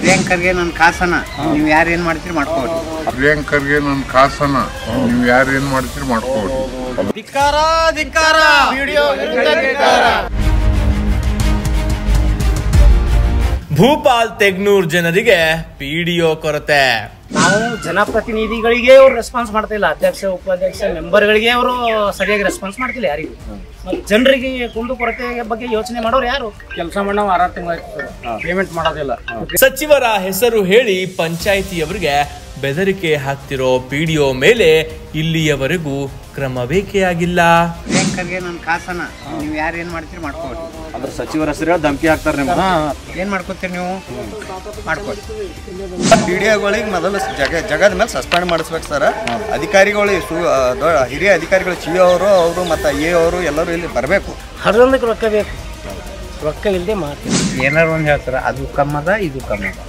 ಪ್ರಿಯಾಂಕರ್ಗೆ ನನ್ನ ಕಾಸನ ನೀವು ಯಾರು ಏನು ಮಾಡ್ತೀರಿ ಮಾಡ್ಕೋರಿ. ಪ್ರಿಯಾಂಕರ್ಗೆ ನನ್ನ ಕಾಸನ ನೀವು ಯಾರು ಏನು ಮಾಡ್ತೀರಿ ಮಾಡ್ಕೋರಿ. ಧಿಕ್ಕಾರ ಧಿಕ್ಕಾರ ವಿಡಿಯೋ ಧಿಕ್ಕಾರ. ಭೂಪಾಲ್ ತೆಗ್ನೂರ್ ಜನರಿಗೆ ಪಿಡಿಒ ಕೊರತೆ. ನಾವು ಜನಪ್ರತಿನಿಧಿಗಳಿಗೆ ಅವ್ರು ರೆಸ್ಪಾನ್ಸ್ ಮಾಡ್ತಾ ಇಲ್ಲ. ಅಧ್ಯಕ್ಷ ಉಪಾಧ್ಯಕ್ಷ ಮೆಂಬರ್ಗಳಿಗೆ ಅವರು ಸರಿಯಾಗಿ ರೆಸ್ಪಾನ್ಸ್ ಮಾಡ್ತಿಲ್ಲ ಯಾರಿಗೂ. ಮತ್ತೆ ಜನರಿಗೆ ಕುಂದು ಕೊರತೆ ಬಗ್ಗೆ ಯೋಚನೆ ಮಾಡೋರು ಯಾರು? ಕೆಲಸ ಮಾಡೋ 6 ತಿಂಗಳಾಯ್ತು ಪೇಮೆಂಟ್ ಮಾಡೋದಿಲ್ಲ. ಸಚಿವರ ಹೆಸರು ಹೇಳಿ ಪಂಚಾಯಿತಿಯವರಿಗೆ ಬೆದರಿಕೆ ಹಾಕ್ತಿರೋ ಪಿಡಿಒ ಮೇಲೆ ಇಲ್ಲಿಯವರೆಗೂ ಕ್ರಮ ಬೇಕೇ ಆಗಿಲ್ಲ. ಪ್ರಿಯಾಂಕರ್ಗೆ ನನ್ನ ಕಾಸನ ನೀವು ಯಾರು ಏನು ಮಾಡ್ತೀರಿ ಮಾಡ್ಕೋರಿ. ಅದ್ರ ಸಚಿವರ ಹೆಸರು ಧಮಕಿ ಹಾಕ್ತಾರೆ. ನಿಮ್ಗೆ ಏನು ಮಾಡ್ಕೋತೀರಿ ನೀವು ಮಾಡ್ಕೋರಿ. ಪಿಡಿಒಗಳಿಗೆ ಮೊದಲು ಜಗದ ಮೇಲೆ ಸಸ್ಪೆಂಡ್ ಮಾಡಿಸ್ಬೇಕು ಸರ್. ಅಧಿಕಾರಿಗಳು ಹಿರಿಯ ಅಧಿಕಾರಿಗಳು ಸಿ ಅವರು ಮತ್ತು ಎ ಅವರು ಎಲ್ಲರೂ ಇಲ್ಲಿ ಬರಬೇಕು. ಹರದೊಂದಕ್ಕೆ ರೊಕ್ಕ ಬೇಕು, ರೊಕ್ಕ ಇಲ್ಲದೆ ಮಾಡ್ತೀವಿ. ಏನಾರು ಒಂದು ಹೇಳ್ತಾರೆ ಅದು ಕಮ್ಮದ ಇದು ಕಮ್ಮದ.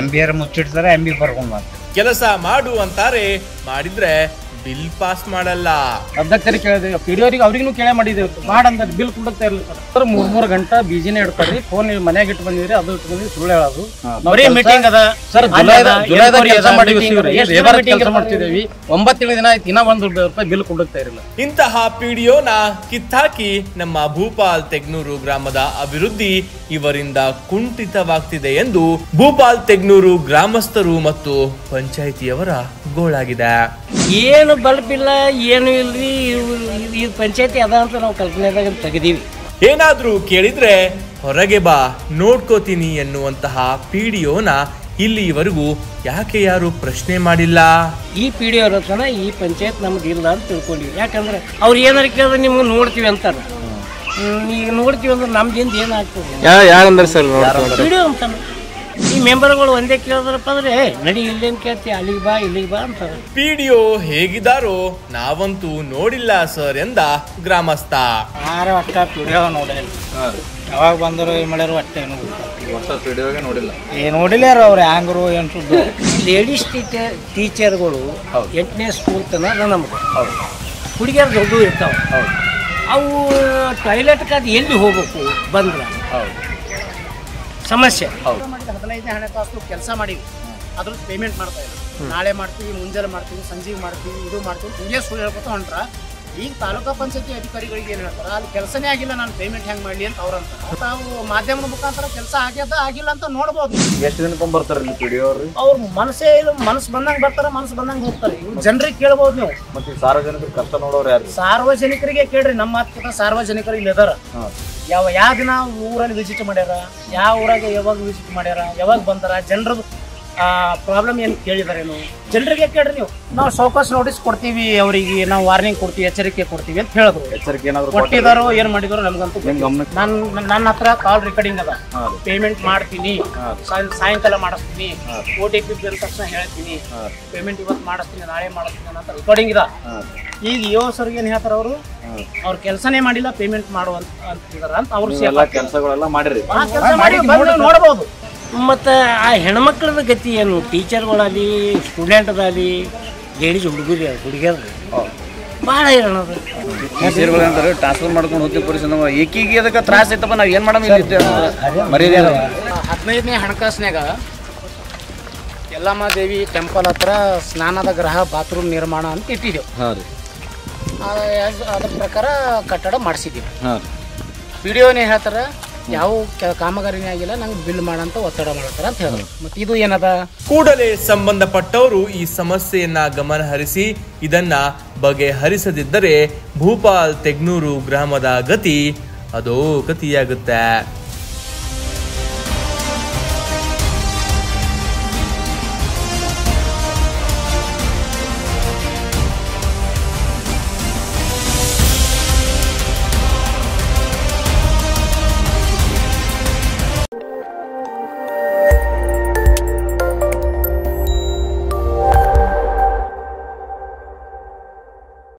MBR ಮುಚ್ಚಿಡ್ತಾರೆ, MB ಬರ್ಕೊಂಡು ಮಾಡ್ತಾರೆ. ಕೆಲಸ ಮಾಡು ಅಂತಾರೆ, ಮಾಡಿದ್ರೆ ಬಿಲ್ ಪಾಸ್ ಮಾಡಲ್ಲ. ಅಧ್ಯಕ್ಷರಿಗೆ ಕೇಳಿದೆ, ಪಿಡಿಒರಿಗೆ ಅವ್ರಿಗೂ ಕೇಳೇ ಮಾಡಿದ್ದೇವೆ. ಮಾಡಂದ ಬಿಲ್ ಕೊಡುತ್ತಾ ಇರಲಿಲ್ಲ ಸರ್. 3 ಗಂಟೆ ಬಿಜಿನೇ ಇಡ್ತಾರೆ. ಫೋನ್ ಮನೆಯಾಗ ಇಟ್ಟು ಬಂದಿದ್ರಿ, ಅದು ಇಟ್ಟು ಬಂದಿದ್ರಿ, ಸುಳ್ಳು ಹೇಳೋದು. ಮೀಟಿಂಗ್ ಅದ ಸರ್, ಕೆಲಸ ಮಾಡ್ತಿದ್ದೇವೆ. 9 ದಿನ ಆಯ್ತು, ಇನ್ನೂ ₹1 ಬಿಲ್ ಕೊಡುತ್ತಾ ಇರಲಿಲ್ಲ. ಇಂತಹ ಪಿಡಿಒನ ಕಿತ್ತಾಕಿ ನಮ್ಮ ಭೂಪಾಲ್ ತೆಗ್ನೂರು ಗ್ರಾಮದ ಅಭಿವೃದ್ಧಿ ಇವರಿಂದ ಕುಂಠಿತವಾಗ್ತಿದೆ ಎಂದು ಭೂಪಾಲ್ ತೆಗ್ನೂರು ಗ್ರಾಮಸ್ಥರು ಮತ್ತು ಪಂಚಾಯಿತಿಯವರ ಗೋಳಾಗಿದೆ. ಏನು ಬಲ್ಬ್ ಇಲ್ಲ, ಏನು ಇಲ್ರಿ. ಇದು ಪಂಚಾಯತಿ ಅದ ಅಂತ ನಾವು ಕಲ್ಪನೆದಾಗ ತೆಗೆದೀವಿ. ಏನಾದ್ರೂ ಕೇಳಿದ್ರೆ ಹೊರಗೆ ಬಾ ನೋಡ್ಕೋತೀನಿ ಎನ್ನುವಂತಹ ಪಿಡಿಒನ ಇಲ್ಲಿವರೆಗೂ ಯಾಕೆ ಯಾರು ಪ್ರಶ್ನೆ ಮಾಡಿಲ್ಲ? ಈ ಪಿಡಿಒ ಹತ್ರನ ಈ ಪಂಚಾಯತ್ ನಮ್ಗೆ ಇಲ್ಲ ಅಂತ ತಿಳ್ಕೊಂಡಿವಿ. ಯಾಕಂದ್ರೆ ಅವ್ರು ಏನಾರು ಕೇಳಿದ್ರೆ ನಿಮ್ಗೆ ನೋಡ್ತೀವಿ ಅಂತಾರೆ. ಈಗ ನೋಡ್ತೀವಿ ಅಂದ್ರೆ ನಮ್ದಿಂದ ಏನಾಗ್ತದೆ? ಯಾರಂದ್ರೆ ಸರ್ ಪಿಡಿಒ ಅಂತಾನೆ. ಈ ಮೆಂಬರ್ಗಳು ಒಂದೇ ಕೇಳಿದ್ರಪ್ಪ ಅಂದ್ರೆ ನಡಿ ಇಲ್ಲೇನು ಕೇಳ್ತಿ, ಅಲ್ಲಿಗೆ ಬಾ ಇಲ್ಲಿಗೆ ಬಾ ಅಂತಾರೆ. ಪಿಡಿಒ ಹೇಗಿದಾರೋ ನಾವಂತೂ ನೋಡಿಲ್ಲ ಸರ್ ಎಂದ ಗ್ರಾಮಸ್ಥ. ಯಾರು ಅಟ್ಟ ಪಿಡಿಒ ನೋಡಿಲ್ಲ. ಯಾವಾಗ ಬಂದರು ಏನು ಮಾಡ್ಯಾರು ಅಷ್ಟೇ ನೋಡಿಲ್ಲ. ನೋಡಿಲ್ಲ ಅವ್ರು ಹ್ಯಾಂಗರು ಏನು ಸುದ್ದು. ಲೇಡೀಸ್ ಟೀಚರ್ಗಳು 8ನೇ ಸ್ಕೂಲ್ ತನಕ ನಮ್ಗೆ ಹುಡುಗಿಯರು ದೊಡ್ಡ ಇರ್ತಾವೆ. ಅವು ಟಾಯ್ಲೆಟ್ಗೆ ಅದು ಎಲ್ಲಿ ಹೋಗ್ಬೇಕು ಬಂದ್ರೆ ಸಮಸ್ಯೆ. 15ನೇ ಹಣಕಾಸು ಕೆಲಸ ಮಾಡಿವಿ, ಅದ್ರ ಪೇಮೆಂಟ್ ಮಾಡ್ತಾ ಇಲ್ಲ. ನಾಳೆ ಮಾಡ್ತೀವಿ, ಮುಂಜಾನೆ ಮಾಡ್ತೀವಿ, ಸಂಜೆಗೆ ಮಾಡ್ತೀವಿ, ಇದು ಮಾಡ್ತೀವಿ, ಹಿಂಗೆ ಸುಳ್ಳು ಹೇಳ್ಕೊತ ಹೊಂಟ್ರ. ಈಗ ತಾಲೂಕಾ ಪಂಚಾಯತಿ ಅಧಿಕಾರಿಗಳಿಗೆ ಏನು ಹೇಳ್ತಾರೆ, ಅಲ್ಲಿ ಕೆಲಸನೇ ಆಗಿಲ್ಲ, ನಾನು ಪೇಮೆಂಟ್ ಹೆಂಗೆ ಮಾಡಲಿ ಅಂತ ಅವ್ರಂತ. ತಾವು ಮಾಧ್ಯಮದ ಮುಖಾಂತರ ಕೆಲಸ ಆಗ್ಯದ ಆಗಿಲ್ಲ ಅಂತ ನೋಡ್ಬೋದು. ಎಷ್ಟು ದಿನಕ್ಕೆ ಬರ್ತಾರೆ ಇಲ್ಲಿ ಪಿಡಿಒ ಅವ್ರು ಮನಸ್ಸೇ ಇಲ್ಲ, ಮನಸ್ಸು ಬಂದಂಗೆ ಬರ್ತಾರೆ, ಮನಸ್ಸು ಬಂದಂಗೆ ಹೋಗ್ತಾರೆ. ಜನರಿಗೆ ಕೇಳ್ಬೋದು ನೀವು. ಮತ್ತೆ ಸಾರ್ವಜನಿಕರು ಕಷ್ಟ ನೋಡೋರು ಯಾರು? ಸಾರ್ವಜನಿಕರಿಗೆ ಕೇಳ್ರಿ. ನಮ್ಮ ಮಾತುಕತೆ ಸಾರ್ವಜನಿಕರು ಇಲ್ಲಿ ಅದಾರ. ಯಾವ ದಿನ ಊರಲ್ಲಿ ವಿಸಿಟ್ ಮಾಡ್ಯಾರ, ಯಾವ ಊರಾಗ ಯಾವಾಗ ವಿಸಿಟ್ ಮಾಡ್ಯಾರ, ಯಾವಾಗ ಬಂದಾರ, ಜನರದು ಪ್ರಾಬ್ಲಮ್ ಏನು ಕೇಳಿದಾರೇನು ಜನರಿಗೆ ಕೇಳ್ರಿ ನೀವು. ನಾವು ಸಾವಕಾಶ ನೋಟಿಸ್ ಕೊಡ್ತೀವಿ ಅವರಿಗೆ, ನಾವು ವಾರ್ನಿಂಗ್ ಕೊಡ್ತೀವಿ, ಎಚ್ಚರಿಕೆ ಕೊಡ್ತೀವಿ ಅಂತ ಹೇಳಿದ್ರು. ಎಚ್ಚರಿಕೆ ಏನಾದ್ರು ಕೊಟ್ಟಿದಾರೋ ಏನು ಮಾಡಿದಾರೋ ನಮ್ಗಂತೂ ನನ್ನ ಹತ್ರ ಕಾಲ್ ರೆಕಾರ್ಡಿಂಗ್ ಅದ. ಪೇಮೆಂಟ್ ಮಾಡ್ತೀನಿ, ಸಾಯಂಕಾಲ ಮಾಡಿಸ್ತೀನಿ, OTP ಬಂದ ತಕ್ಷಣ ಹೇಳ್ತೀನಿ, ಪೇಮೆಂಟ್ ಇವತ್ತು ಮಾಡಿಸ್ತೀನಿ, ನಾಳೆ ಮಾಡಿಸ್ತೀನಿ ಅಂತ ರೆಕಾರ್ಡಿಂಗ್ ಇದೆ. ಈಗ ಸರ್ಗೆ ಏನು ಹೇಳ್ತಾರೆ, ಅವರು ಅವ್ರ ಕೆಲಸನೇ ಮಾಡಿಲ್ಲ, ಪೇಮೆಂಟ್ ಮಾಡುವಂತ ಅಂತಿದಾರ ಅಂತ ಅವ್ರು ಕೆಲಸಗಳೆಲ್ಲ ಮಾಡಿರಿ ನೋಡಬಹುದು. ಮತ್ತು ಆ ಹೆಣ್ಮಕ್ಳದ ಗತಿ ಏನು? ಟೀಚರ್ಗಳಾಗಲಿ, ಸ್ಟೂಡೆಂಟ್ದಾಗಲಿ, ಲೇಡೀಸ್ ಹುಡುಗಿಯರು ಭಾಳ ಇರೋಣದು. ಟೀಚರ್ಗಳಂತಾರೆ ಟ್ರಾನ್ಸ್ಫರ್ ಮಾಡ್ಕೊಂಡು ಹೋಗ್ತೀವಿ ಪೊಲೀಸ್. ನಾವು ಏಕೀಗೆ ಅದಕ್ಕೆ ತ್ರಾಸ ಐತಪ್ಪ, ನಾವು ಏನು ಮಾಡೋದು? ಮರ್ಯಾದೆ 15ನೇ ಹಣಕಾಸಿನಾಗ ಯಲ್ಲಮ್ಮ ದೇವಿ ಟೆಂಪಲ್ ಹತ್ರ ಸ್ನಾನದ ಗೃಹ ಬಾತ್ರೂಮ್ ನಿರ್ಮಾಣ ಅಂತ ಇಟ್ಟಿದ್ದೆವು. ಅದ್ರ ಪ್ರಕಾರ ಕಟ್ಟಡ ಮಾಡಿಸಿದ್ದೀವಿ. ಪಿಡಿಒನೇ ಹೇಳ್ತಾರೆ ಯಾವ ಕಾಮಗಾರಿನೇ ಆಗಿಲ್ಲ, ನಂಗೆ ಬಿಲ್ ಮಾಡಂತ ಒತ್ತಡ ಮಾಡ್ತಾರ ಅಂತ ಹೇಳಿದ್ರು. ಮತ್ತೆ ಇದು ಏನದ? ಕೂಡಲೇ ಸಂಬಂಧಪಟ್ಟವರು ಈ ಸಮಸ್ಯೆಯನ್ನ ಗಮನಹರಿಸಿ ಇದನ್ನ ಬಗೆಹರಿಸದಿದ್ದರೆ ಭೂಪಾಲ್ ತೆಗ್ನೂರು ಗ್ರಾಮದ ಗತಿ ಅದೋ ಗತಿಯಾಗುತ್ತೆ.